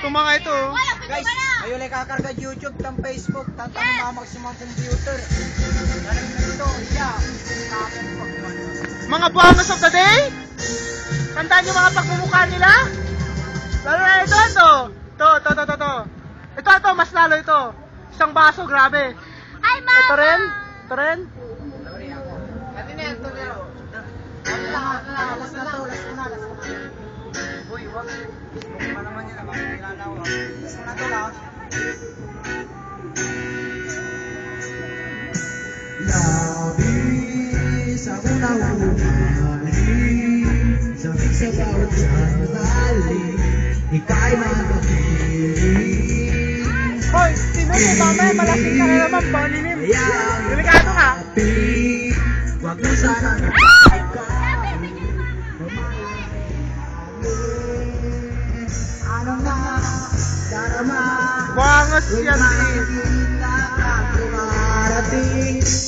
Itong mga ito. Guys, ayo lay kakarga YouTube tang Facebook, tantang mamak sa mga computer. Daling na ito, siya. Mga buhangos of the day. Tandaan nyo mga pagmumukha nila. Lalo na ito. Ito, mas lalo ito. Isang baso, grabe. Ay, mama! Ito rin. Ate na ito nero. Last na to. Uy, wag. Kung pa naman yan, makikilala ko. Last na to lang. Labis ang unang umalis Sabik sa bawat sandali Ika'y magaling Hoy, sino yun? Mamaya malasing ka na naman, balinim. Delikado ka. Wag mo sana Anong nadarama Buhangos yan, Kung makikita ka dumarating